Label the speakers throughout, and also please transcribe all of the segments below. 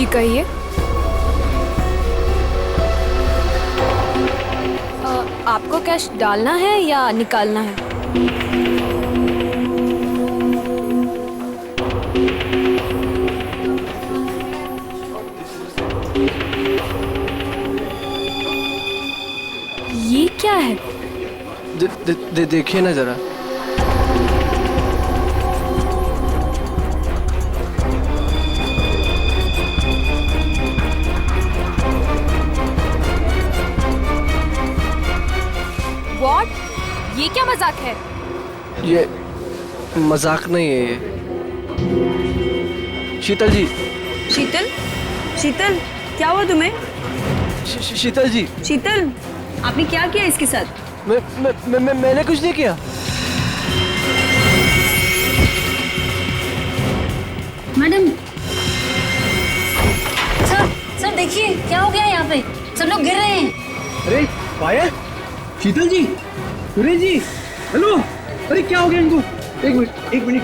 Speaker 1: जी कहिए। आपको कैश डालना है या निकालना है? ये क्या है?
Speaker 2: देखिए ना जरा।
Speaker 1: What? ये क्या मजाक है?
Speaker 2: ये मजाक नहीं है ये। शीतल जी।
Speaker 3: शीतल? शीतल, क्या हुआ तुम्हें?
Speaker 2: शीतल जी।
Speaker 3: शीतल, आपने क्या किया इसके साथ?
Speaker 2: मैंने कुछ नहीं किया।
Speaker 4: मैडम, सर देखिए क्या हो गया यहाँ पे, सब लोग गिर रहे हैं।
Speaker 5: अरे पायल, शीतल जी, सुरेश जी, हेलो। अरे क्या हो गया इनको? एक मिनट।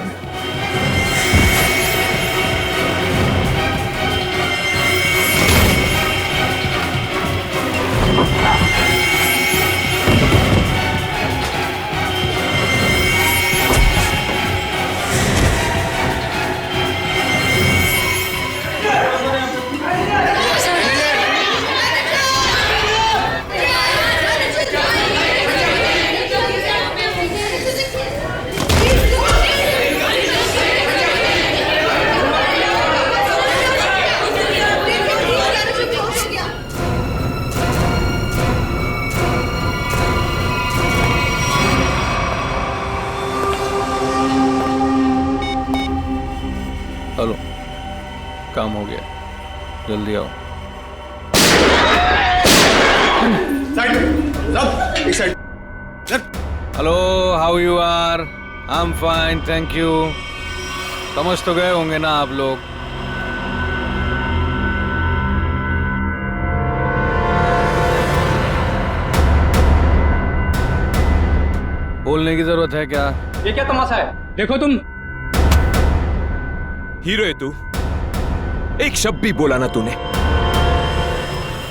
Speaker 6: हेलो, काम हो गया, जल्दी आओ। Hello, how you are? I am fine, thank you. समझ तो गए होंगे ना आप लोग। बोलने की जरूरत है क्या?
Speaker 5: ये क्या तमाशा है? देखो तुम।
Speaker 7: हीरो है तू? एक शब्द भी बोला ना तूने,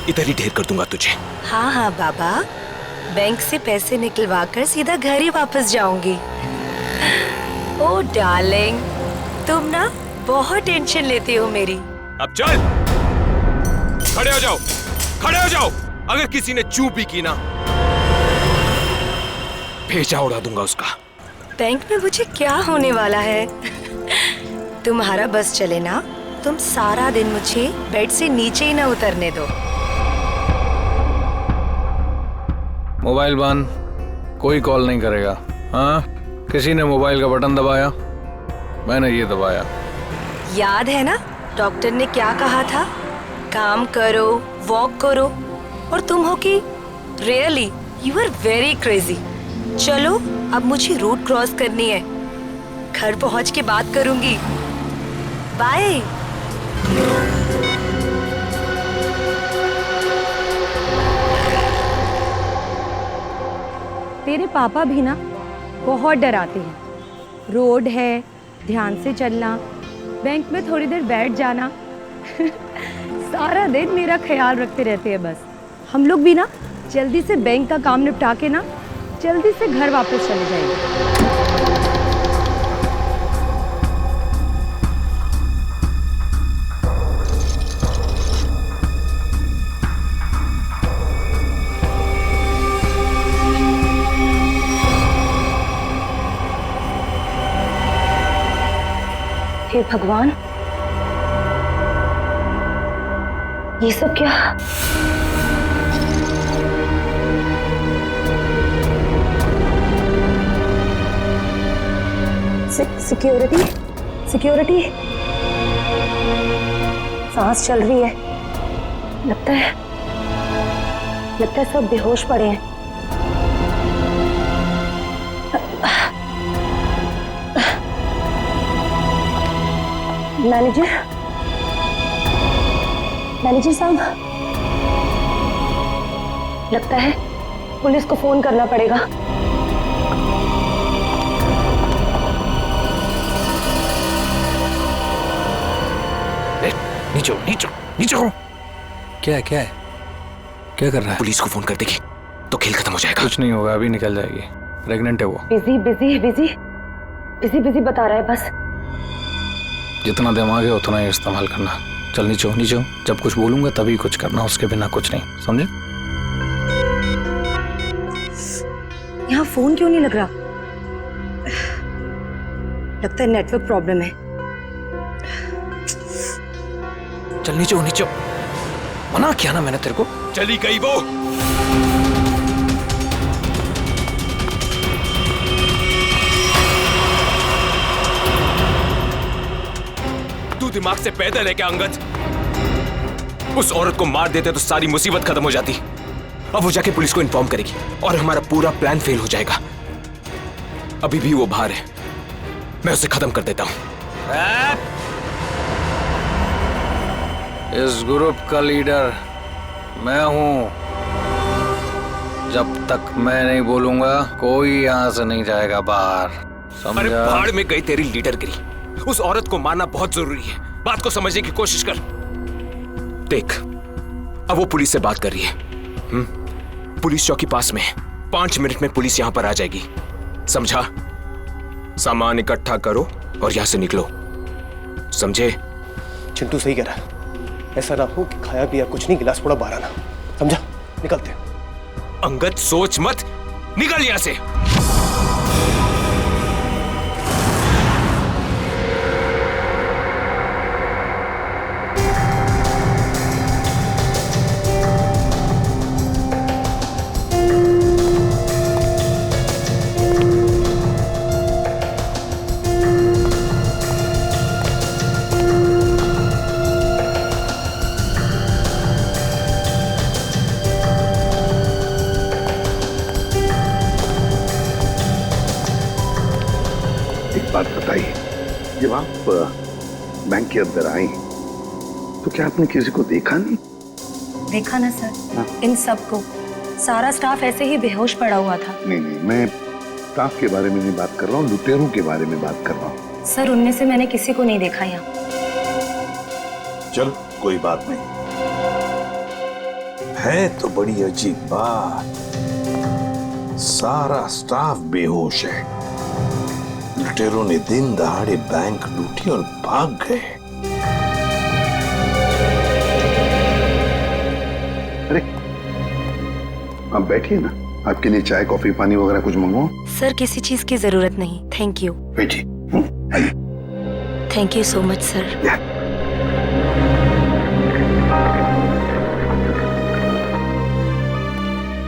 Speaker 7: इधर ही ढेर कर दूंगा तुझे।
Speaker 8: हाँ हाँ बाबा, बैंक से पैसे निकलवा कर सीधा घर ही वापस जाऊंगी। ओ डार्लिंग, तुम ना बहुत टेंशन लेती हो मेरी।
Speaker 7: अब चल, खड़े हो जाओ, खड़े हो जाओ। अगर किसी ने चू भी की ना, भेजा उड़ा दूंगा उसका।
Speaker 8: बैंक में मुझे क्या होने वाला है? तुम्हारा बस चले ना, तुम सारा दिन मुझे बेड से नीचे ही ना उतरने दो।
Speaker 6: मोबाइल बंद, कोई कॉल नहीं करेगा। हाँ, किसी ने मोबाइल का बटन दबाया? मैंने ये दबाया।
Speaker 8: याद है ना डॉक्टर ने क्या कहा था? काम करो, वॉक करो। और तुम हो कि really you are very crazy. चलो अब मुझे रोड क्रॉस करनी है, घर पहुंच के बात करूंगी। बाय।
Speaker 3: तेरे पापा भी ना बहुत डराते हैं। रोड है, ध्यान से चलना, बैंक में थोड़ी देर बैठ जाना। सारा दिन मेरा ख्याल रखते रहते हैं बस। हम लोग भी ना जल्दी से बैंक का काम निपटा के ना जल्दी से घर वापस चले जाएंगे।
Speaker 4: हे भगवान, ये सब क्या? Security, security. सांस चल रही है। लगता है सब बेहोश पड़े हैं। मैनेजर साहब, लगता है पुलिस को फोन करना पड़ेगा।
Speaker 7: नीचे हो, नीचे हो, नीचे हो।
Speaker 6: क्या है क्या है, क्या कर रहा है?
Speaker 7: पुलिस को फोन कर देगी तो खेल खत्म हो जाएगा।
Speaker 6: कुछ नहीं होगा, अभी निकल जाएगी। प्रेग्नेंट है वो।
Speaker 3: Busy busy busy busy busy बता रहा है बस।
Speaker 6: जितना दिमाग है उतना ही इस्तेमाल करना। चल नीचे हो, नीचे हो। जब कुछ बोलूंगा तभी कुछ करना, उसके बिना कुछ नहीं, समझे?
Speaker 3: यहाँ फोन क्यों नहीं लग रहा? लगता है नेटवर्क प्रॉब्लम है।
Speaker 7: चल नीचे हो, नीचे हो। मना किया ना मैंने तेरे को। चली गई वो। तू दिमाग से पैदल है क्या अंगद? उस औरत को मार देते तो सारी मुसीबत खत्म हो जाती। अब वो जाके पुलिस को इन्फॉर्म करेगी और हमारा पूरा प्लान फेल हो जाएगा। अभी भी वो बाहर है, मैं उसे खत्म कर देता हूं।
Speaker 6: इस ग्रुप का लीडर मैं हूं। जब तक मैं नहीं बोलूंगा कोई यहां से नहीं जाएगा बाहर, समझा?
Speaker 7: अरे भाड़ में गई तेरी लीडरगिरी। उस औरत को मारना बहुत जरूरी है। बात को समझने की कोशिश कर। देख, अब वो पुलिस से बात कर रही है। पुलिस चौकी पास में है। 5 मिनट में पुलिस यहां पर आ जाएगी, समझा? सामान इकट्ठा करो और यहां से निकलो, समझे?
Speaker 2: चिंटू सही कह रहा है। ऐसा ना हो कि खाया पिया कुछ नहीं, गिलास थोड़ा बाहर आना, समझा? निकलते हैं।
Speaker 7: अंगद सोच मत, निकल यहां से।
Speaker 9: बात बताइए, जब आप बैंक के अंदर आई तो क्या आपने किसी को देखा नहीं?
Speaker 3: देखा ना सर, इन सबको, सारा स्टाफ ऐसे ही बेहोश पड़ा हुआ था।
Speaker 9: नहीं नहीं, मैं स्टाफ के बारे में नहीं बात कर रहा हूँ, लुटेरों के बारे में बात कर रहा हूँ।
Speaker 3: सर उनमें से मैंने किसी को नहीं देखा यहाँ।
Speaker 9: चल कोई बात नहीं, है तो बड़ी अजीब बात। सारा स्टाफ बेहोश है। लुटेरों ने दिन दहाड़े बैंक लूटी और भाग गए। अरे आप बैठिए ना, आपके लिए चाय कॉफी पानी वगैरह कुछ मंगवाओ?
Speaker 8: सर किसी चीज की जरूरत नहीं, थैंक यू।
Speaker 9: बैठिए, आइए।
Speaker 8: Thank you so much sir.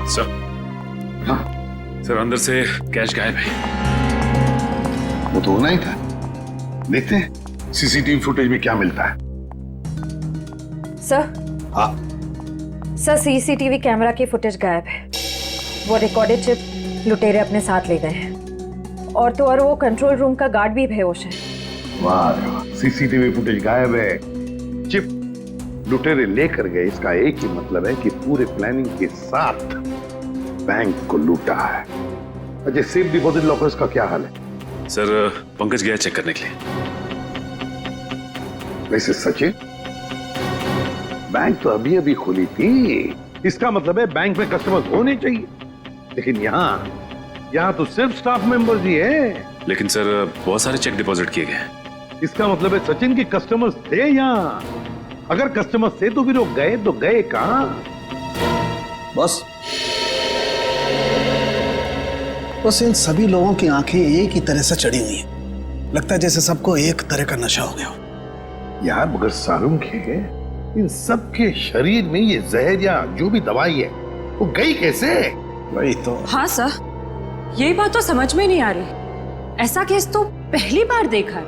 Speaker 10: Sir,
Speaker 9: हाँ
Speaker 10: सर अंदर से कैश गायब है।
Speaker 9: वो तो होना ही था। देखते हैं सीसीटीवी फुटेज में क्या मिलता है।
Speaker 3: सर,
Speaker 9: हाँ
Speaker 3: सर सीसीटीवी कैमरा की फुटेज गायब है। वो रिकॉर्डेड चिप लुटेरे अपने साथ ले गए हैं, और तो और वो कंट्रोल रूम का गार्ड भी बेहोश है।
Speaker 9: वाह, सीसीटीवी फुटेज गायब है, चिप लुटेरे लेकर गए। इसका एक ही मतलब है कि पूरे प्लानिंग के साथ बैंक को लूटा है। अच्छा, सेफ डिपॉजिट लॉकर्स का क्या हाल है?
Speaker 10: सर पंकज गया चेक करने के लिए।
Speaker 9: वैसे सचिन, बैंक तो अभी अभी खुली थी, इसका मतलब है बैंक में कस्टमर्स होने चाहिए, लेकिन यहाँ तो सिर्फ स्टाफ मेंबर्स ही है।
Speaker 10: लेकिन सर बहुत सारे चेक डिपॉजिट किए गए हैं।
Speaker 9: इसका मतलब है सचिन के कस्टमर्स थे यहाँ। अगर कस्टमर्स थे तो फिर वो गए कहाँ?
Speaker 5: बस इन सभी लोगों की आंखें एक ही तरह से चढ़ी हुई हैं। लगता है जैसे सबको एक तरह का नशा हो गया।
Speaker 9: यार मगर सारुंग है, इन सब के शरीर में ये जहर या जो भी दवाई है वो गई कैसे?
Speaker 5: वही तो।
Speaker 11: हाँ सर, यही बात तो समझ में नहीं आ रही। ऐसा केस तो पहली बार देखा है।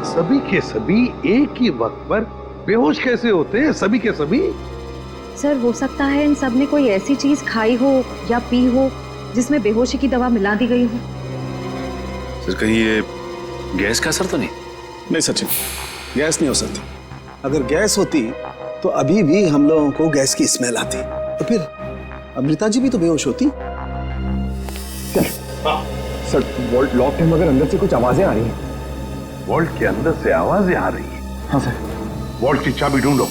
Speaker 9: सभी के सभी एक ही वक्त पर बेहोश कैसे होते हैं? सभी के सभी।
Speaker 3: सर हो सकता है इन सब ने कोई ऐसी चीज खाई हो या पी हो जिसमें बेहोशी की दवा मिला दी गई हो।
Speaker 10: सर कहीं ये गैस का असर तो नहीं?
Speaker 5: नहीं सचिन, गैस नहीं हो सकती। अगर गैस होती तो अभी भी हम लोगों को गैस की स्मेल आती, तो फिर अमृता जी भी तो बेहोश होती।
Speaker 9: सर वॉल्ट लॉक है, मगर अंदर से कुछ आवाजें आ रही हैं। वॉल्ट के अंदर से आवाजें आ रही हैं?
Speaker 5: हाँ सर।
Speaker 9: वॉल्ट की चाबी ढूंढो।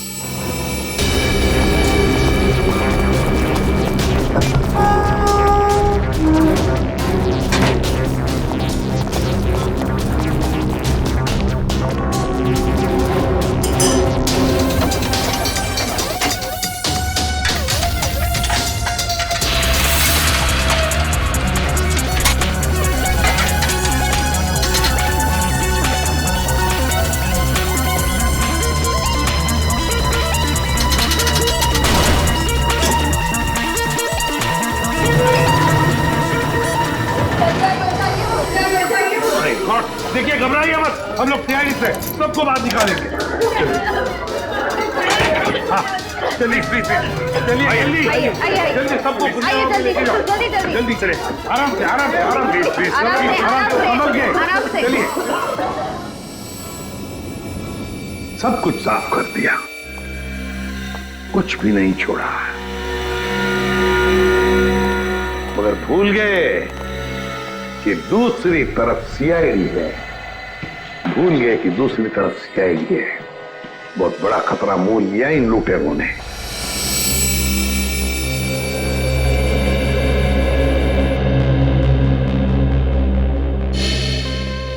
Speaker 9: देखिए घबराइए मत, हम लोग तैयारी से सबको बाहर निकालेंगे। हाँ, चलिए प्लीज चलिए जल्दी जल्दी सबको जल्दी चले, आराम से आराम से आराम से आराम से समझ गए। चलिए सब कुछ साफ कर दिया, कुछ भी नहीं छोड़ा, मगर भूल गए कि दूसरी तरफ सीआईडी है। भूल गए कि दूसरी तरफ सीआईडी है। बहुत बड़ा खतरा मोल लिया इन लुटेरों ने।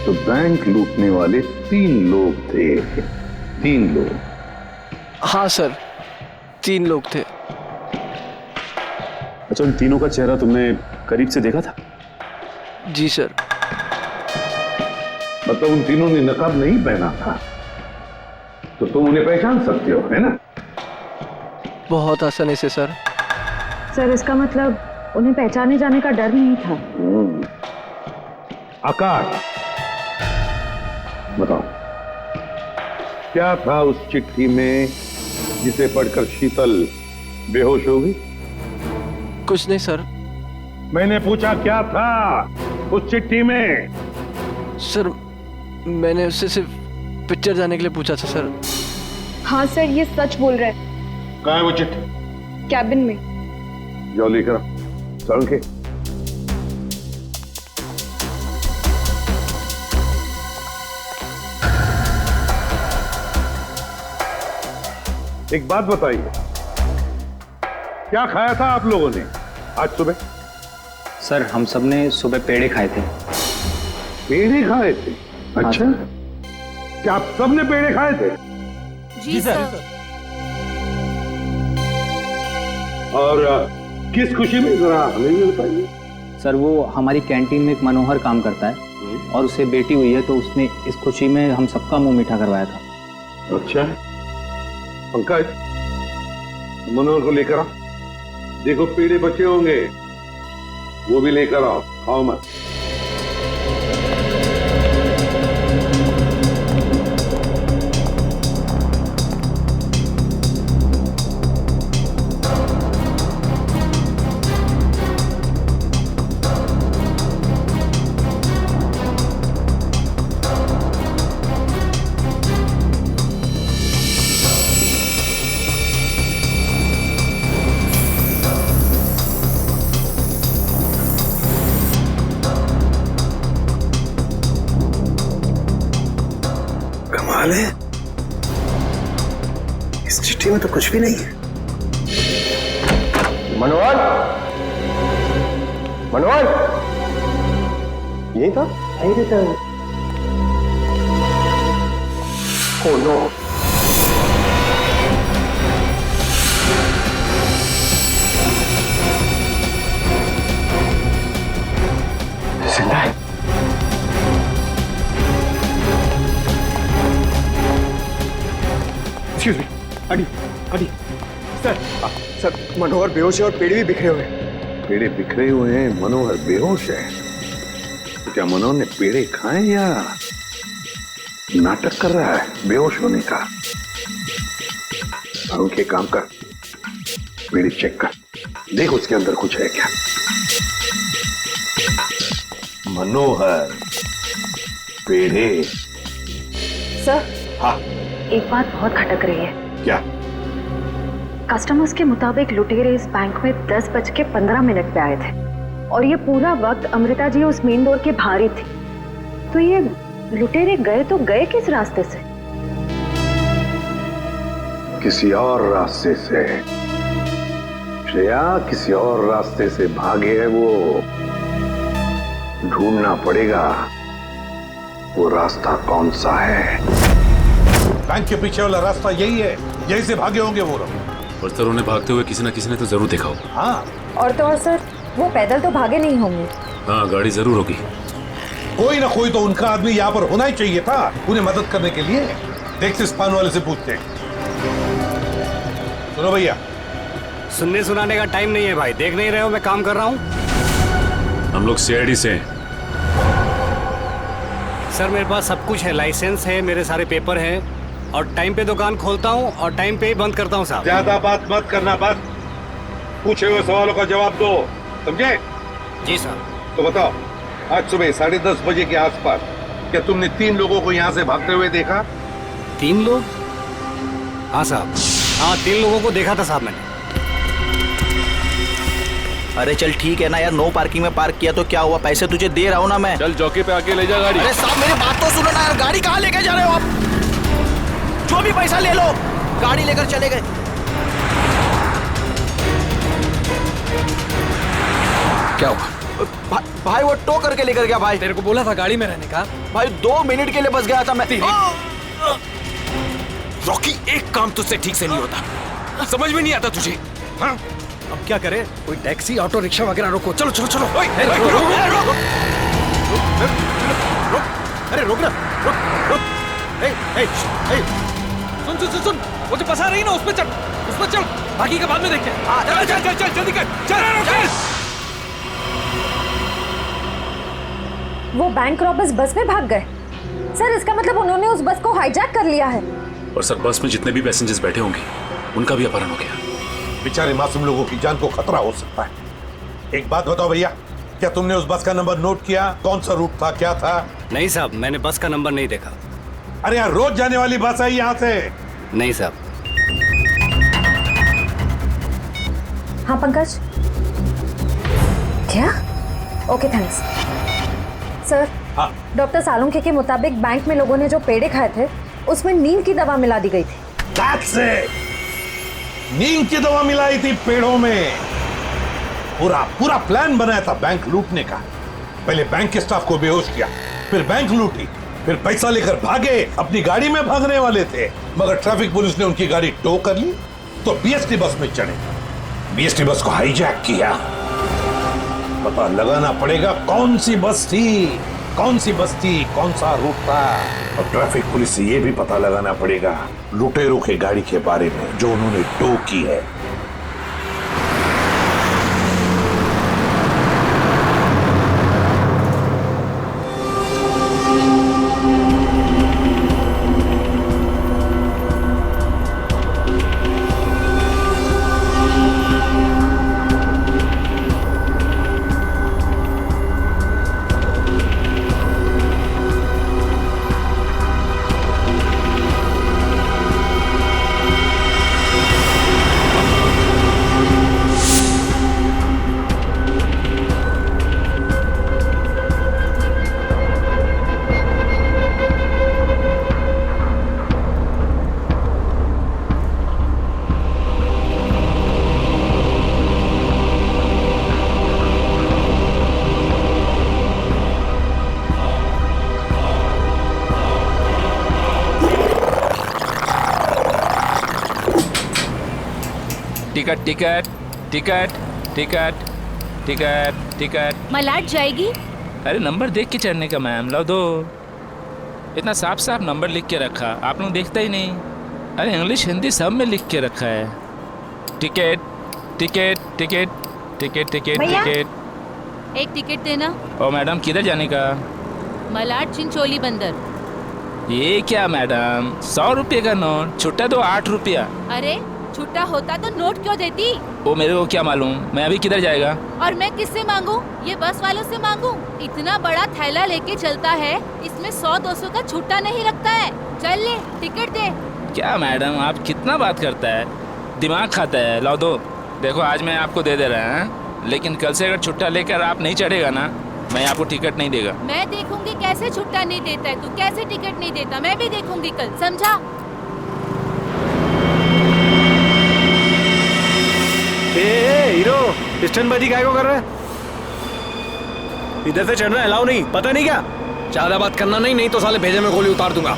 Speaker 9: तो बैंक लूटने वाले 3 लोग थे। 3 लोग?
Speaker 2: हाँ सर, 3 लोग थे।
Speaker 10: अच्छा, उन तीनों का चेहरा तुमने करीब से देखा था?
Speaker 2: जी सर।
Speaker 9: मतलब उन तीनों ने नकाब नहीं पहना था, तो तुम उन्हें पहचान सकते हो, है ना?
Speaker 2: बहुत आसानी से सर।
Speaker 3: सर इसका मतलब उन्हें पहचाने जाने का डर नहीं था।
Speaker 9: आकाश बताओ, क्या था उस चिट्ठी में जिसे पढ़कर शीतल बेहोश हो गई?
Speaker 2: कुछ नहीं सर।
Speaker 9: मैंने पूछा क्या था उस चिट्ठी में?
Speaker 2: सर मैंने उससे सिर्फ पिक्चर जाने के लिए पूछा था सर।
Speaker 3: हाँ सर, ये सच बोल रहा है।
Speaker 9: कहाँ है वो चिट्ठी?
Speaker 3: कैबिन में।
Speaker 9: जाओ लेकर चल के। एक बात बताइए, क्या खाया था आप लोगों ने आज सुबह?
Speaker 12: सर हम सब ने सुबह पेड़े खाए थे।
Speaker 9: पेड़े खाए थे? अच्छा, क्या आप सब ने पेड़े खाए थे?
Speaker 1: जी सर।
Speaker 9: और किस खुशी में, जरा हमें भी बताइए।
Speaker 12: सर वो हमारी कैंटीन में एक मनोहर काम करता है और उसे बेटी हुई है, तो उसने इस खुशी में हम सबका मुंह मीठा करवाया था।
Speaker 9: अच्छा, पंकज मनोहर को लेकर आओ। देखो पेड़े बचे होंगे, वो भी लेकर आओ, खाओ मत।
Speaker 2: है? इस चिट्ठी में तो कुछ भी नहीं है।
Speaker 13: मनोहर, मनोहर, यही था? यही रहता है। ओह नो, जिंदा है।
Speaker 2: एक्सक्यूज मी, अडी अडी सर, सर मनोहर बेहोश है और पेड़े भी बिखरे हुए हैं।
Speaker 9: पेड़े बिखरे हुए हैं, मनोहर बेहोश है। तो क्या मनोहर ने पेड़े खाए या नाटक कर रहा है बेहोश होने का? उनके काम कर, पेड़े चेक कर, देख उसके अंदर कुछ है क्या। मनोहर पेड़े।
Speaker 3: सर,
Speaker 9: हाँ
Speaker 3: एक बात बहुत खटक रही है।
Speaker 9: क्या?
Speaker 3: कस्टमर्स के मुताबिक लुटेरे इस बैंक में 10:15 पे आए थे और ये पूरा वक्त अमृता जी उस मेन डोर के बाहर ही थी। तो ये लुटेरे गए तो गए किस रास्ते से?
Speaker 9: किसी और रास्ते से, श्रेया किसी और रास्ते से भागे है वो। ढूंढना पड़ेगा वो रास्ता कौन सा है।
Speaker 14: बैंक के पीछे वाला रास्ता यही है, यही से भागे होंगे वो लोग।
Speaker 10: और सर उन्हें भागते हुए किसी न किसी ने तो जरूर देखा होगा।
Speaker 14: हाँ,
Speaker 3: और तो और सर, वो पैदल तो भागे नहीं होंगे।
Speaker 10: हाँ, गाड़ी जरूर होगी।
Speaker 14: कोई ना कोई तो उनका आदमी यहाँ पर होना ही चाहिए था उन्हें मदद करने के लिए। देखते इस पान वाले से पूछते हैं। सुनो भैया,
Speaker 15: सुनने सुनाने का टाइम नहीं है भाई, देख नहीं रहे हो मैं काम कर रहा हूँ।
Speaker 10: हम लोग सीआईडी से हैं।
Speaker 15: सर मेरे पास सब कुछ है, लाइसेंस है, मेरे सारे पेपर हैं और टाइम पे दुकान खोलता हूँ और टाइम पे ही बंद करता हूँ साहब।
Speaker 14: ज्यादा बात मत करना, बस पूछे हुए सवालों का जवाब दो, समझे?
Speaker 15: जी सर।
Speaker 14: तो बताओ, आज सुबह 10:30 बजे के आसपास क्या तुमने 3 लोगों को यहाँ से भागते हुए देखा?
Speaker 15: 3 लोग? हाँ साहब, हाँ 3 लोगों को देखा था साहब मैंने।
Speaker 16: अरे चल ठीक है ना यार, नो पार्किंग में पार्क किया तो क्या हुआ, पैसे तुझे दे रहा हूँ ना मैं।
Speaker 10: चल चौकी पे आके ले जा गाड़ी।
Speaker 16: अरे साहब मेरी बात तो सुनो ना यार, गाड़ी कहाँ लेके जा रहे हो आप? जो भी पैसा ले लो, गाड़ी लेकर चले गए।
Speaker 7: क्या हुआ?
Speaker 16: भाई वो टो करके लेकर गया भाई।
Speaker 7: तेरे को बोला था गाड़ी में रहने का।
Speaker 16: भाई 2 मिनट के लिए बस गया था मैं।
Speaker 7: रॉकी, एक काम तुझसे ठीक से नहीं होता, समझ में नहीं आता तुझे? हाँ?
Speaker 15: अब क्या करे, कोई टैक्सी ऑटो रिक्शा वगैरह रोको। चलो चलो चलो। अरे रोक ना, रुक।
Speaker 7: सुन सुन सुन सुन, वो जो फंसा रही ना उस पे चल, बाकी का बाद में देखते हैं। चल जल्दी कर, चल।
Speaker 3: वो बैंक रॉबर्स बस में भाग गए। सर इसका मतलब उन्होंने उस बस को हाईजैक कर लिया है।
Speaker 10: और सर बस में जितने भी पैसेंजर्स बैठे होंगे उनका भी अपहरण हो गया।
Speaker 14: बेचारे मासूम लोगों की जान को खतरा हो सकता है। एक बात बताओ भैया, क्या तुमने उस बस का नंबर नोट किया? कौन सा रूट था, क्या था?
Speaker 15: नहीं साहब, मैंने बस का नंबर नहीं देखा।
Speaker 14: अरे यार, रोज जाने वाली बस है यहाँ से।
Speaker 15: नहीं साहब।
Speaker 3: हाँ पंकज। क्या? Okay thanks. सर,
Speaker 14: हाँ।
Speaker 3: डॉक्टर सालुंखे के मुताबिक बैंक में लोगों ने जो पेड़े खाए थे उसमें नीम की दवा मिला दी गई थी।
Speaker 14: That's it! नीम की दवा मिलाई थी पेड़ों में। पूरा प्लान बनाया था बैंक लूटने का। पहले बैंक के स्टाफ को बेहोश किया, फिर बैंक लूटी, फिर पैसा लेकर भागे। अपनी गाड़ी में भागने वाले थे, मगर ट्रैफिक पुलिस ने उनकी गाड़ी टो कर ली तो बीएसटी बस में चढ़े, बीएसटी बस को हाईजैक किया। पता लगाना पड़ेगा कौन सी बस थी, कौन सा रूट था। और ट्रैफिक पुलिस से यह भी पता लगाना पड़ेगा लुटेरों के गाड़ी के बारे में जो उन्होंने टो की है।
Speaker 17: Ticket ticket ticket ticket ticket
Speaker 1: मलाट जाएगी।
Speaker 17: अरे नंबर देख के चढ़ने का मैम, लो दो। इतना साफ साफ नंबर लिख के रखा, आप लोग देखता ही नहीं। अरे इंग्लिश हिंदी सब में लिख के रखा है। Ticket ticket ticket ticket ticket ticket.
Speaker 1: एक टिकट देना।
Speaker 17: ओ मैडम, किधर जाने का?
Speaker 1: मलाट चिंचोली बंदर।
Speaker 17: ये क्या मैडम, 100 रुपये का नोट, छुट्टा तो 8 रुपया।
Speaker 1: अरे छुट्टा होता तो नोट क्यों देती?
Speaker 17: वो मेरे को क्या मालूम, मैं अभी किधर जाएगा?
Speaker 1: और मैं किससे मांगू? ये बस वालों से मांगू? इतना बड़ा थैला लेके चलता है, इसमें 100-200 का छुट्टा नहीं लगता है। चल ले, टिकट दे।
Speaker 17: क्या मैडम, आप कितना बात करता है, दिमाग खाता है। लो दो। देखो आज मैं आपको दे रहा हूँ, लेकिन कल से अगर छुट्टा लेकर आप नहीं चढ़ेगा ना, मैं आपको टिकट नहीं देगा।
Speaker 1: मैं देखूंगी कैसे छुट्टा नहीं देता है तू, कैसे टिकट नहीं देता, मैं भी देखूंगी कल, समझा?
Speaker 15: हीरो स्टंटबाजी काय को कर रहा है? इधर से चढ़ना अलाउ नहीं, पता नहीं क्या?
Speaker 6: ज्यादा बात करना नहीं तो साले भेजे में गोली उतार दूंगा।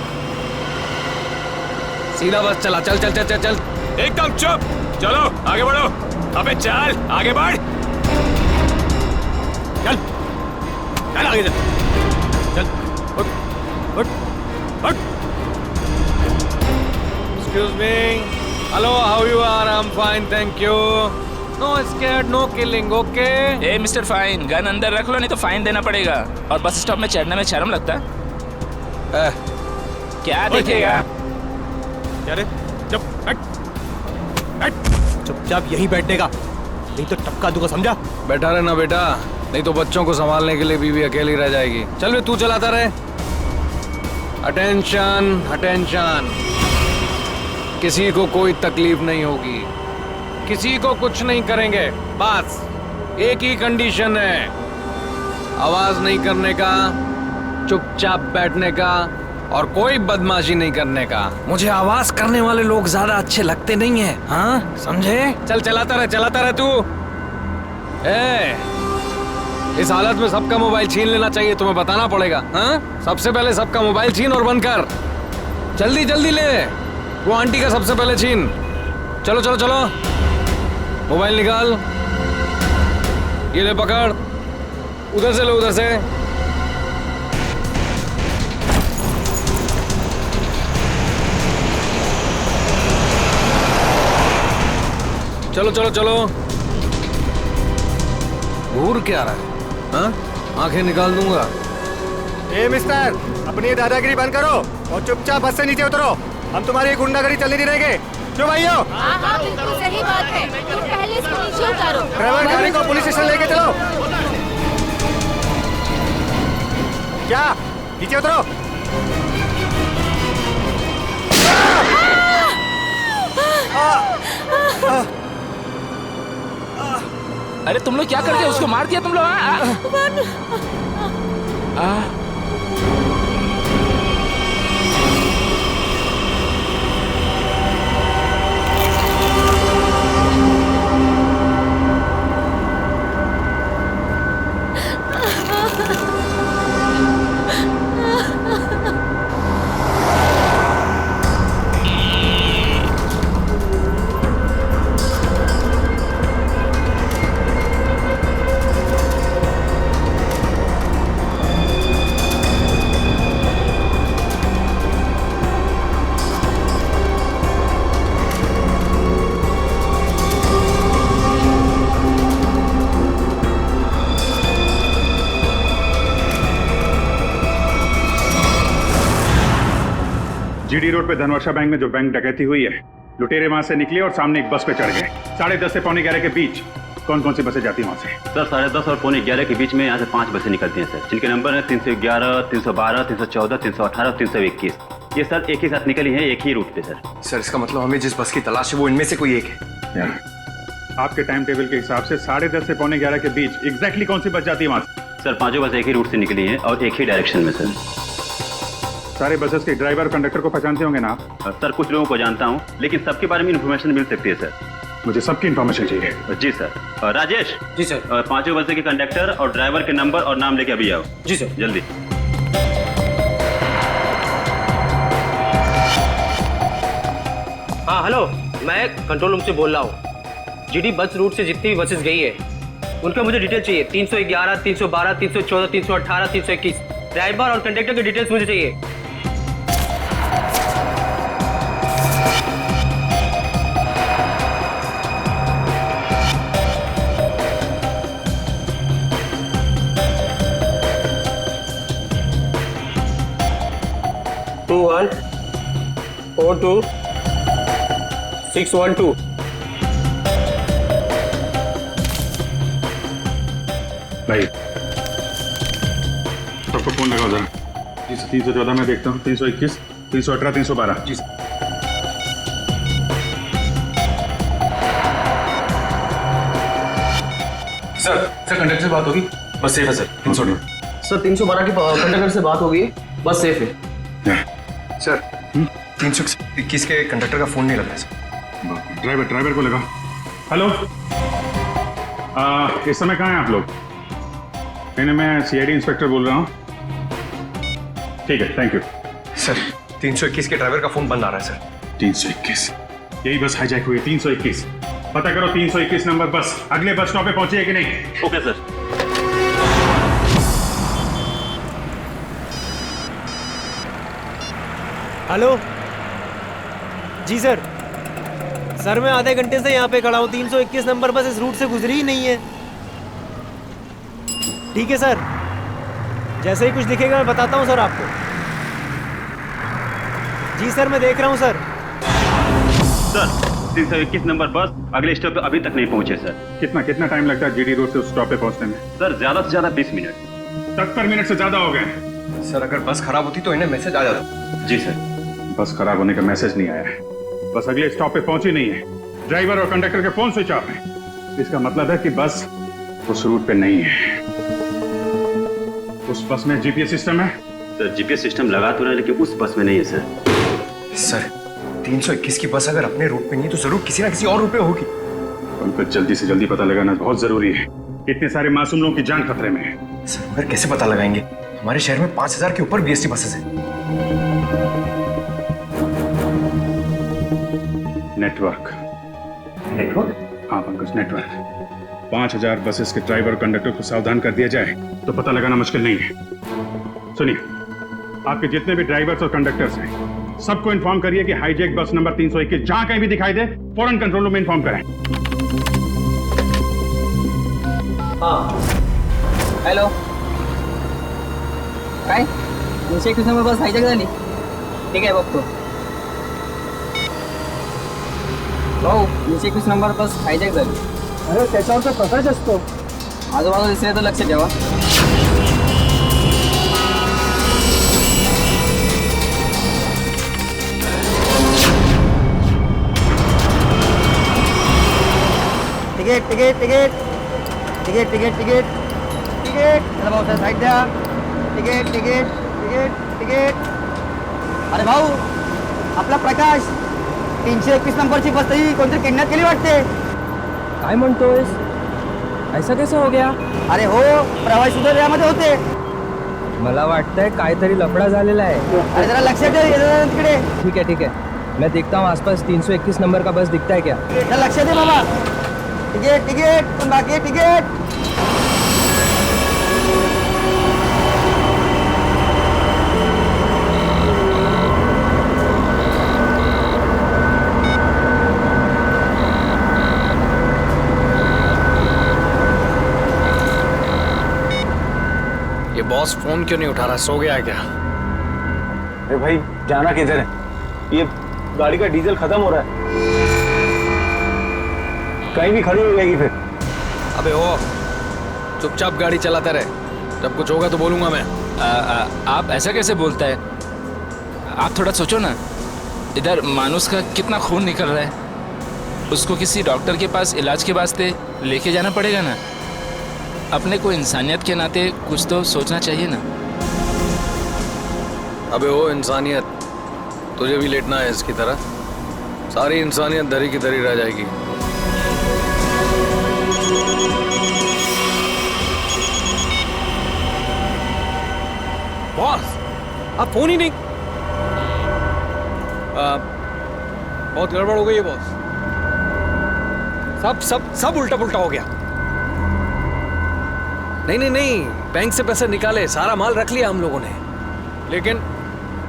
Speaker 6: सीधा बस चला, चल चल चल चल चल।
Speaker 7: एकदम चुप, चलो आगे बढ़ो। अबे चल आगे बढ़,
Speaker 15: चल चल आगे चल, चल उठ उठ उठ।
Speaker 6: Excuse me. Hello, how you are? I'm fine, thank you. No scared, no killing, okay?
Speaker 17: A mister fine, gun अंदर रख लो नहीं तो फाइन देना पड़ेगा। और बस स्टॉप में चढ़ने में शर्म लगता है? क्या देखेगा?
Speaker 15: अरे चुप, चुपचाप यहीं बैठने का, नहीं तो टपका दूंगा, समझा?
Speaker 6: बैठा रहना बेटा, नहीं तो बच्चों को संभालने के लिए बीवी अकेली रह जाएगी। चल बे, तू चलाता रहे। अटेंशन अटेंशन, किसी को कोई तकलीफ नहीं होगी, किसी को कुछ नहीं करेंगे। बस एक ही कंडीशन है, आवाज नहीं करने का, चुपचाप बैठने का और कोई बदमाशी नहीं करने का। मुझे आवाज करने वाले लोग ज्यादा अच्छे लगते नहीं हैं, हाँ समझे? चल चलाता रहे तू। इस हालत में सबका मोबाइल छीन लेना चाहिए, तुम्हें बताना पड़ेगा। हाँ, सबसे पहले सबका मोबाइल छीन और बंद कर। जल्दी जल्दी ले, वो आंटी का सबसे पहले छीन। चलो चलो चलो, मोबाइल निकाल, ये ले पकड़, उधर से लो, उधर से। चलो चलो चलो। घूर क्या रहा है? हाँ, आंखें निकाल दूंगा।
Speaker 15: ए मिस्टर, अपनी दादागिरी बंद करो और चुपचाप बस से नीचे उतरो। हम तुम्हारी गुंडागर्दी चलने नहीं देंगे। क्यों भाइयों?
Speaker 1: हाँ बिल्कुल सही बात है, तुम पहले इसको नीचे उतारो।
Speaker 15: ड्राइवर गाड़ी को पुलिस स्टेशन लेके चलो। क्या? नीचे उतरो।
Speaker 17: अरे तुम लोग क्या करते हो? उसको मार दिया तुम लोग?
Speaker 18: जीडी रोड पे धनवर्षा बैंक में जो बैंक डकैती हुई है, लुटेरे वहां से निकले और सामने एक बस पे चढ़ गए। 10:30 से 11:45 के बीच कौन कौन सी बसें जाती है वहां से?
Speaker 19: सर 10:30 और 11:45 के बीच में यहाँ से 5 बसें निकलती हैं सर, जिनके नंबर है 311, 312, 314, 318 और 321। ये सर एक ही साथ निकली है, एक ही रूट पे सर।
Speaker 10: सर इसका मतलब हमें जिस बस की तलाश है वो इनमें से कोई एक है।
Speaker 18: आपके टाइम टेबल के हिसाब से 10:30 से 11:45 के बीच एग्जैक्टली कौन सी बस जाती है वहां से?
Speaker 19: सर पांचों बस एक ही रूट से निकली है और एक ही डायरेक्शन में सर।
Speaker 18: सारे बसेस के ड्राइवर कंडक्टर को पहचानते होंगे ना आप?
Speaker 19: सर कुछ लोगों को जानता हूँ, लेकिन सबके बारे में इन्फॉर्मेशन मिल सकती है सर।
Speaker 18: मुझे सबकी इन्फॉर्मेशन चाहिए।
Speaker 19: जी सर। राजेश।
Speaker 15: जी सर।
Speaker 19: पांचों बसें के कंडक्टर और ड्राइवर के नंबर और नाम लेके अभी आओ।
Speaker 15: जी सर।
Speaker 19: जल्दी।
Speaker 20: हाँ हेलो, मैं कंट्रोल रूम से बोल रहा हूँ। जीडी बस रूट से जितनी भी बसेस गई है उनका मुझे डिटेल चाहिए। 311, 312, 314, 318, 321 ड्राइवर और कंडक्टर की डिटेल्स मुझे चाहिए। Two 1 4 2 6 1 2।
Speaker 18: भाई सबको फोन लगाओ जरा। जी सर। 314 में देखता हूँ, 321, 318, 312। जी सर।
Speaker 10: सर कंडक्टर से बात होगी, बस सेफ है सर। 318
Speaker 20: सर 312 की कंडक्टर से बात होगी, बस सेफ है।
Speaker 10: सर 321 के कंडक्टर का फोन नहीं लग रहा है सर।
Speaker 18: ड्राइवर को लगा। हेलो, इस समय कहाँ हैं आप लोग? मैं सीआईडी इंस्पेक्टर बोल रहा हूँ। ठीक है, थैंक यू।
Speaker 2: सर 321 के ड्राइवर का फोन बंद आ रहा है सर।
Speaker 18: 321, यही बस हाईजैक हुई। 321 पता करो, 321 नंबर बस अगले बस स्टॉप पे पहुंची है कि नहीं?
Speaker 19: Okay sir.
Speaker 20: हेलो जी सर। सर मैं आधे घंटे से यहाँ पे खड़ा हूँ, 321 नंबर बस इस रूट से गुजरी ही नहीं है। ठीक है सर, जैसे ही कुछ दिखेगा मैं बताता हूँ सर आपको। जी सर मैं देख रहा हूँ सर।
Speaker 19: सर 321 नंबर बस अगले स्टॉप पे अभी तक नहीं पहुंचे सर।
Speaker 18: कितना टाइम लगता है जीडी रोड से उस स्टॉप पे पहुंचने में?
Speaker 19: सर ज्यादा से ज्यादा 20 मिनट।
Speaker 18: 70 मिनट से ज्यादा हो गए।
Speaker 2: सर अगर बस खराब होती तो इन्हें मैसेज आ जाता।
Speaker 19: जी सर।
Speaker 18: बस खराब होने का मैसेज नहीं आया है, बस अगले स्टॉप पे पहुंची नहीं है। ड्राइवर और कंडक्टर के फोन स्विच ऑफ है। इसका मतलब है कि बस उस रूट पे नहीं है। उस बस में जीपीएस सिस्टम है?
Speaker 19: सर जीपीएस सिस्टम लगा तो रहा है, लेकिन उस बस में नहीं है सर।
Speaker 2: सर 321 की बस अगर अपने रूट पे नहीं तो जरूर किसी ना किसी और रूट पे होगी।
Speaker 18: उनको जल्दी से जल्दी पता लगाना बहुत जरूरी है। इतने सारे मासूम लोगों की जान खतरे में है।
Speaker 2: सर मगर कैसे पता लगाएंगे? हमारे शहर में 5000 के ऊपर बीएसटी बसेस हैं।
Speaker 18: नेटवर्क? हाँ पंकज, नेटवर्क। 5000 बसेस के ड्राइवर और कंडक्टर को सावधान कर दिया जाए तो पता लगाना मुश्किल नहीं है। सुनिए, आपके जितने भी ड्राइवर्स और कंडक्टर्स हैं सबको इन्फॉर्म करिए कि हाईजैक बस नंबर 321 जहां कहीं भी दिखाई दे फौरन कंट्रोल रूम में इन्फॉर्म करें।
Speaker 12: हाँ हॅलो, काय 321 नंबर बस हायजॅक झाली? ठीक आहे बघतो भाऊ। 321 नंबर बस हायजॅक झाली। अरे त्याच्यावर तर प्रकाश असतो, आजूबाजूला दिसले तर लक्ष ठेवा।
Speaker 20: Ticket ticket ticket ticket ticket ticket ticket चला भाऊ सर साईड द्या। Ticket ticket ticket ticket. अरे भाऊ आपला प्रकाश 321 नंबरची बस ही कोणतरी किडनॅप केली वाटते।
Speaker 12: काय म्हणतोयस? ऐसा कैसे हो गया?
Speaker 20: अरे हो, प्रवासी सुद्धा यामध्ये होते।
Speaker 12: मला वाटतंय काहीतरी लफडा झालेला आहे।
Speaker 20: अरे जरा लक्ष दे तिकडे।
Speaker 12: ठीक है मैं देखता हूँ आसपास 321 नंबर का बस दिखता है क्या।
Speaker 20: लक्ष दे बाबा। टिकट टिकट पण बाकी टिकट।
Speaker 6: ये बॉस फोन क्यों नहीं उठा रहा? सो गया है क्या?
Speaker 13: अरे भाई जाना किधर है? ये गाड़ी का डीजल खत्म हो रहा है, कहीं भी खड़ी हो जाएगी फिर।
Speaker 6: अबे ओ, चुपचाप गाड़ी चलाते रहे, जब कुछ होगा तो बोलूंगा मैं।
Speaker 17: आप ऐसा कैसे बोलता है? आप थोड़ा सोचो ना, इधर मानुस का कितना खून निकल रहा है, उसको किसी डॉक्टर के पास इलाज के वास्ते लेके जाना पड़ेगा ना। अपने को इंसानियत के नाते कुछ तो सोचना चाहिए ना।
Speaker 6: अबे ओ इंसानियत, तुझे भी लेटना है इसकी तरह? सारी इंसानियत धरी की धरी रह जाएगी। बॉस आप फोन ही नहीं। बहुत गड़बड़ हो गई है बॉस। सब सब सब उल्टा पुल्टा हो गया। नहीं, बैंक से पैसे निकाले, सारा माल रख लिया हम लोगों ने, लेकिन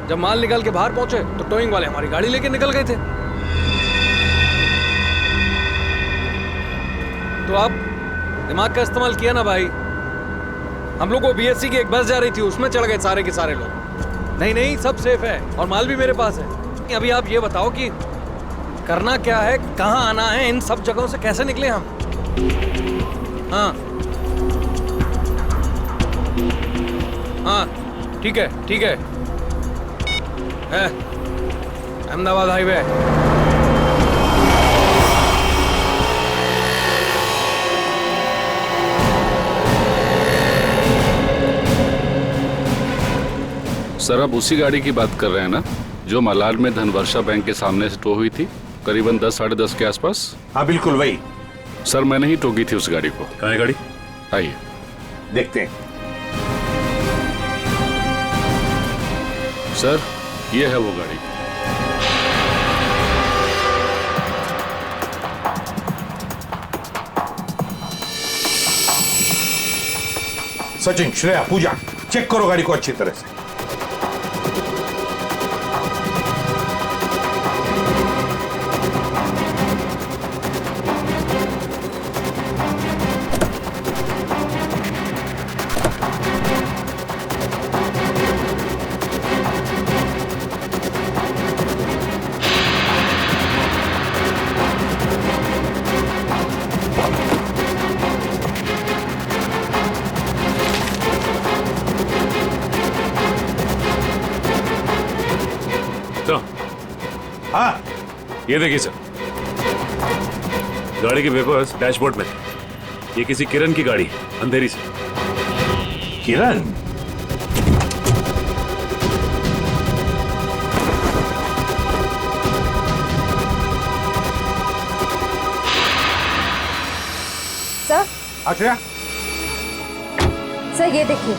Speaker 6: जब माल निकाल के बाहर पहुंचे तो टोइंग वाले हमारी गाड़ी लेके निकल गए थे। तो आप दिमाग का इस्तेमाल किया ना भाई। हम लोग को बीएससी की एक बस जा रही थी, उसमें चढ़ गए सारे के सारे लोग। नहीं सब सेफ है और माल भी मेरे पास है। अभी आप ये बताओ कि करना क्या है, कहाँ आना है, इन सब जगहों से कैसे निकले हम? हाँ ठीक है अहमदाबाद हाईवे।
Speaker 10: सर आप उसी गाड़ी की बात कर रहे हैं ना जो मलाड में धनवर्षा बैंक के सामने से टो हुई थी, करीबन 10 साढ़े 10 के आसपास?
Speaker 14: हाँ बिल्कुल वही।
Speaker 10: सर मैंने ही टोकी थी उस गाड़ी को।
Speaker 14: कहाँ है गाड़ी?
Speaker 10: आइए
Speaker 14: देखते हैं।
Speaker 10: सर ये है वो गाड़ी।
Speaker 14: सचिन, श्रेया, पूजा, चेक करो गाड़ी को अच्छी तरह से।
Speaker 10: हाँ ये देखिए सर, गाड़ी के पेपर्स डैशबोर्ड में। ये किसी किरण की गाड़ी है, अंधेरी से।
Speaker 14: किरण?
Speaker 3: सर,
Speaker 14: आश्रया,
Speaker 3: सर ये देखिए।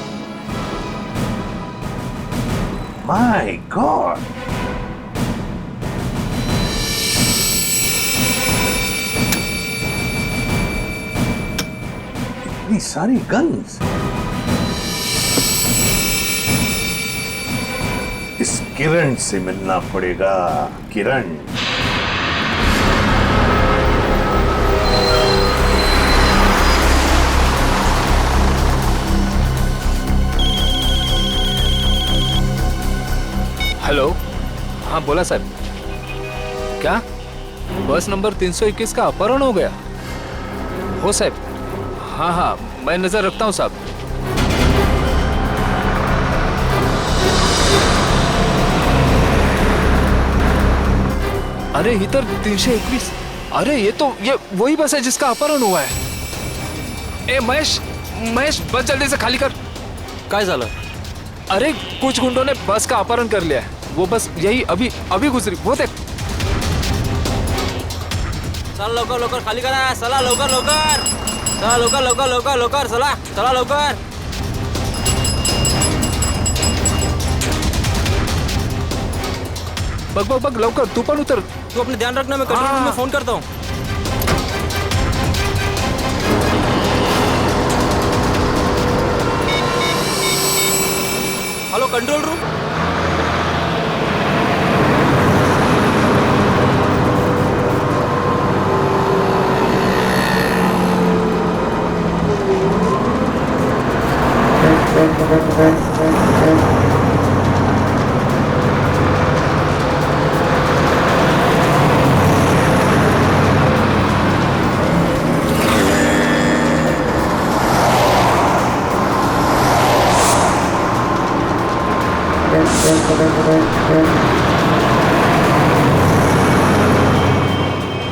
Speaker 14: माय गॉड, इतनी सारी गन्स। इस किरण से मिलना पड़ेगा। किरण,
Speaker 6: हेलो, हाँ बोला साहब। क्या बस नंबर 321 का अपहरण हो गया? हो साहब, हाँ हाँ मैं नजर रखता हूँ साहब। अरे इधर 321। अरे ये वही बस है जिसका अपहरण हुआ है। ए महेश, महेश बस जल्दी से खाली कर। काय झालं? अरे कुछ गुंडों ने बस का अपहरण कर लिया है। वो बस यही अभी अभी गुजरी, वो देख।
Speaker 16: चला लवकर लवकर खाली करा, चला लवकर लवकर, चला लवकर लवकर लवकर लवकर, चला चला लवकर।
Speaker 6: बघ बघ बघ लवकर, तू पण उतर।
Speaker 16: तू अपने ध्यान रखना, मैं कंट्रोल रूम में फोन करता हूँ। Hello control room.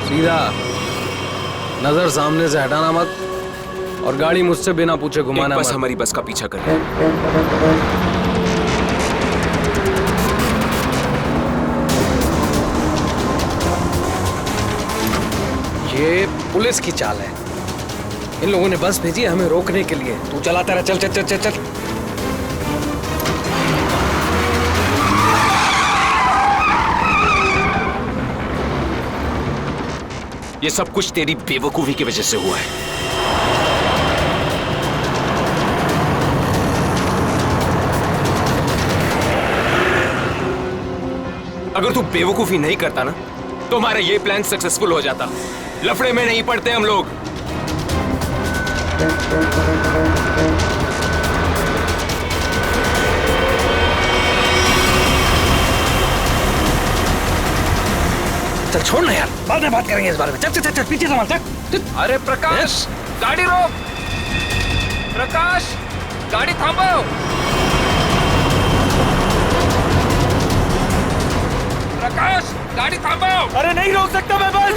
Speaker 6: सीधा नजर सामने से हटाना मत, और गाड़ी मुझसे बिना पूछे घुमाना मत।
Speaker 7: बस हमारी बस का पीछा कर रही है।
Speaker 6: ये पुलिस की चाल है। इन लोगों ने बस भेजी है हमें रोकने के लिए। तू चलाता रहा, चल चल चल चल चल।
Speaker 7: ये सब कुछ तेरी बेवकूफी की वजह से हुआ है। अगर तू बेवकूफी नहीं करता ना, तो हमारा ये प्लान सक्सेसफुल हो जाता। लफड़े में नहीं पड़ते हम लोग।
Speaker 6: चल छोड़ ना यार, बाद में बात करेंगे इस बारे में। चल चल चल, चल पीछे संभाल, चल। अरे प्रकाश, गाड़ी रोक। प्रकाश, गाड़ी थांबो। प्रकाश, गाड़ी थांबो।
Speaker 16: अरे नहीं रोक सकता मैं बस।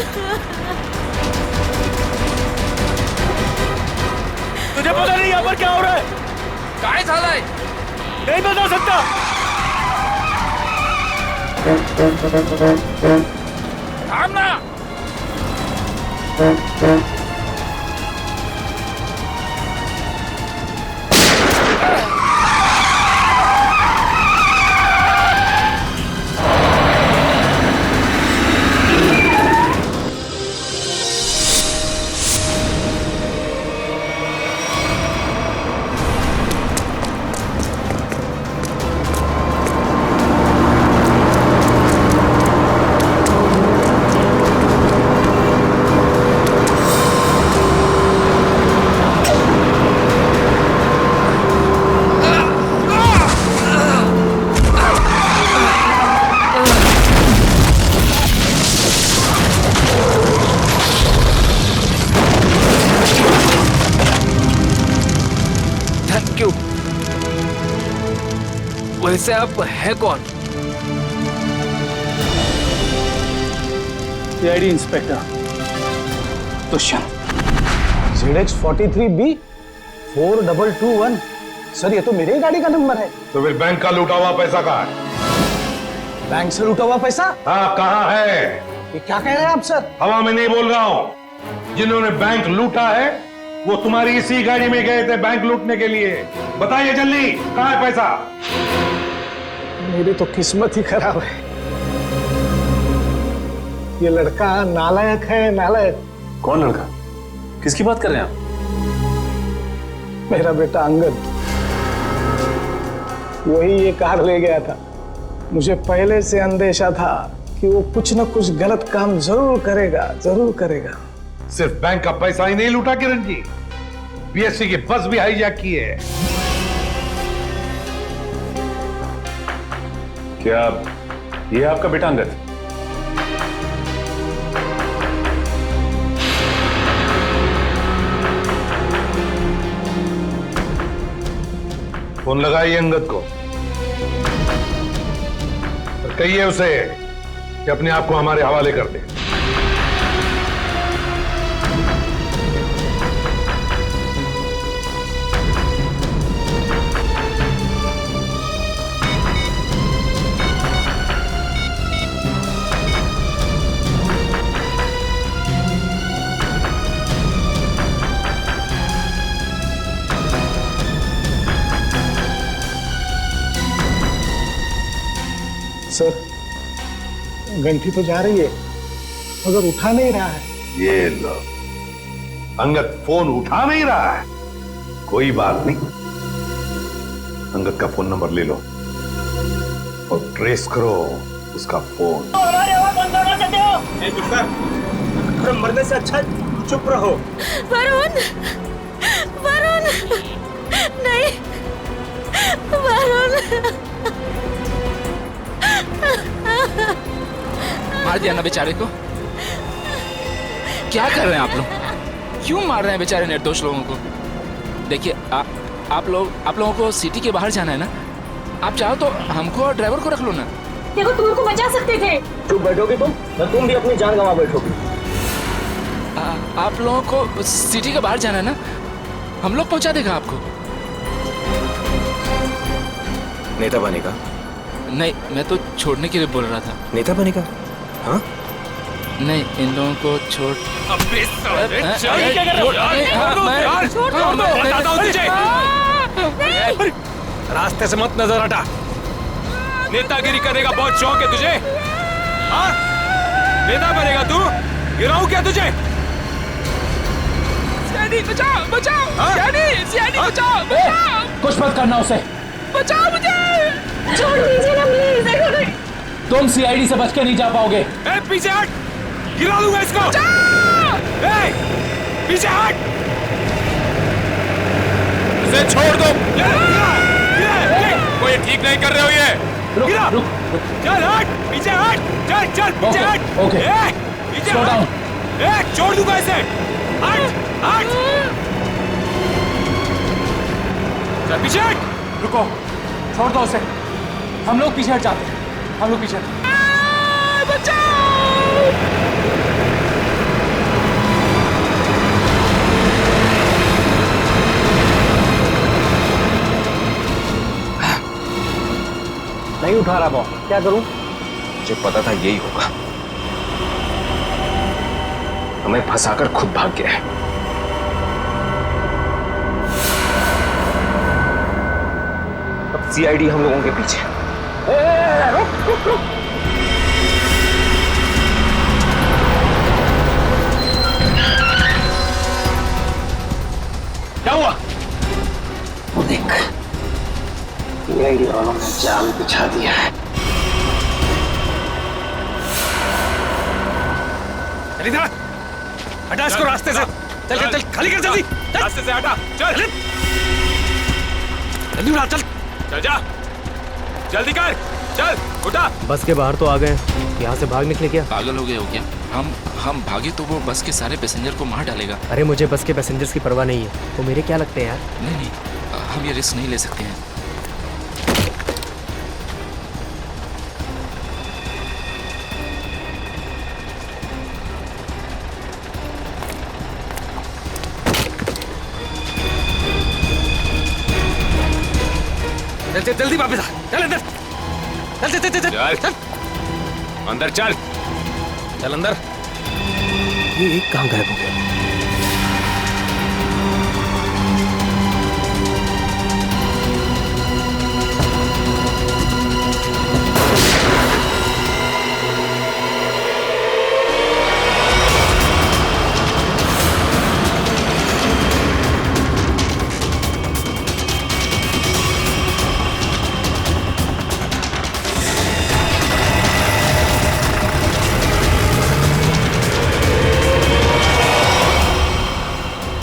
Speaker 16: तुझे पता नहीं यहाँ पर क्या हो रहा है?
Speaker 6: काय झालंय?
Speaker 16: नहीं बता सकता।
Speaker 6: थांब ना। वैसे आप है कौन?
Speaker 5: CID inspector Dushyant. ZX43B 4221। Sir ये तो मेरे ही गाड़ी का नंबर है।
Speaker 14: तो फिर बैंक का लूटा हुआ पैसा कहाँ है?
Speaker 5: बैंक से लूटा हुआ पैसा?
Speaker 14: हाँ, कहाँ है?
Speaker 5: ये क्या कह रहे हैं आप सर?
Speaker 14: हवा में नहीं बोल रहा हूं। जिन्होंने बैंक लूटा है वो तुम्हारी इसी गाड़ी में गए थे बैंक लूटने के लिए। बताइए जल्दी, कहाँ है पैसा?
Speaker 5: मेरी तो किस्मत ही खराब है। ये लड़का नालायक है, नालायक।
Speaker 13: कौन लड़का? किसकी बात कर रहे हैं आप?
Speaker 5: मेरा बेटा अंगद, वही ये कार ले गया था। मुझे पहले से अंदेशा था कि वो कुछ न कुछ गलत काम जरूर करेगा, जरूर करेगा।
Speaker 14: सिर्फ बैंक का पैसा ही नहीं लूटा किरण जी, बीएससी की बस भी हाईजैक की है।
Speaker 13: क्या ये आपका बेटा अंगद?
Speaker 14: फोन लगाइए अंगद को और कहिए उसे कि अपने आप को हमारे हवाले कर दे।
Speaker 5: सर घंटी तो जा रही है मगर उठा नहीं रहा है।
Speaker 14: ये लो, अंगद फोन उठा नहीं रहा है। कोई बात नहीं, अंगद का फोन नंबर ले लो और ट्रेस करो उसका फोन।
Speaker 13: मरने से अच्छा चुप रहो।
Speaker 1: वरुण, वरुण, नहीं, वरुण।
Speaker 17: मार दिया ना बेचारे को। क्या कर रहे हैं आप लोग? क्यों मार रहे हैं बेचारे निर्दोष लोगों को? देखिए आप लोगों को सिटी के बाहर जाना है ना, आप चाहो तो हमको और ड्राइवर को रख लो ना।
Speaker 4: देखो तुम उनको बचा सकते थे।
Speaker 13: चुप बैठोगे तुम भी अपनी जान गंवा बैठोगे।
Speaker 17: आप लोगों को सिटी के बाहर जाना है ना, हम लोग पहुंचा देगा आपको।
Speaker 7: नेता बनेगा?
Speaker 17: नहीं, मैं तो छोड़ने के लिए बोल रहा था।
Speaker 7: नेता बनेगा? हाँ?
Speaker 17: नहीं, इन लोगों को छोड़।
Speaker 7: अबे साले, रास्ते से मत नजर हटा। नेतागिरी करने का बहुत शौक है तुझे? हाँ? नेता बनेगा तू? गिराऊं क्या तुझे?
Speaker 17: सीआईडी बचाओ, बचाओ, सीआईडी बचाओ, बचाओ।
Speaker 12: कुछ मत करना उसे।
Speaker 17: बचाओ मुझे।
Speaker 4: छोड़ दीजिए ना प्लीज।
Speaker 12: तुम सीआईडी से बच के नहीं जा पाओगे।
Speaker 7: ए, पीछे हट, गिरा दूंगा इसको। ए, पीछे हट, इसे छोड़ दो। कोई ठीक नहीं कर रहे हो ये।
Speaker 12: रुक, रुक,
Speaker 7: चल हट, पीछे हट, चल चल पीछे हट।
Speaker 12: ओके,
Speaker 7: पीछे हट। ए, छोड़ दूंगा इसे। हट, हट, चल पीछे हट।
Speaker 12: रुको, छोड़ दो उसे। हम लोग पीछे हट जाते हैं। हम लोग पीछे
Speaker 5: नहीं उठा रहा बॉस, क्या करूं?
Speaker 7: मुझे पता था यही होगा। हमें फंसाकर खुद भाग गया है। अब सीआईडी हम लोगों के पीछे।
Speaker 5: क्या हुआ? वो देख, सीआईडी वालों ने जाल बिछा दिया है।
Speaker 7: इधर हटा इसको रास्ते से। चल चल चल, खाली कर जल्दी। रास्ते से हटा, चल जल्दी उड़ा, चल चल जा, जल्दी कर, चल उठा।
Speaker 2: बस के बाहर तो आ गए, यहाँ से भाग निकले क्या?
Speaker 17: पागल हो गए हो क्या? हम भागे तो वो बस के सारे पैसेंजर को मार डालेगा।
Speaker 2: अरे मुझे बस के पैसेंजर्स की परवाह नहीं है, वो मेरे क्या लगते हैं यार।
Speaker 17: नहीं, हम ये रिस्क नहीं ले सकते हैं।
Speaker 6: चल चल जल्दी वापस आ, चल अंदर, चल चल चल चल चल अंदर चल, चल अंदर।
Speaker 2: ये कहाँ गायब हो गया?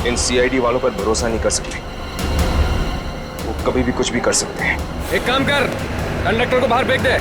Speaker 7: इन सीआईडी वालों पर भरोसा नहीं कर सकते, वो कभी भी कुछ भी कर सकते हैं।
Speaker 6: एक काम कर, कंडक्टर को बाहर फेंक दे।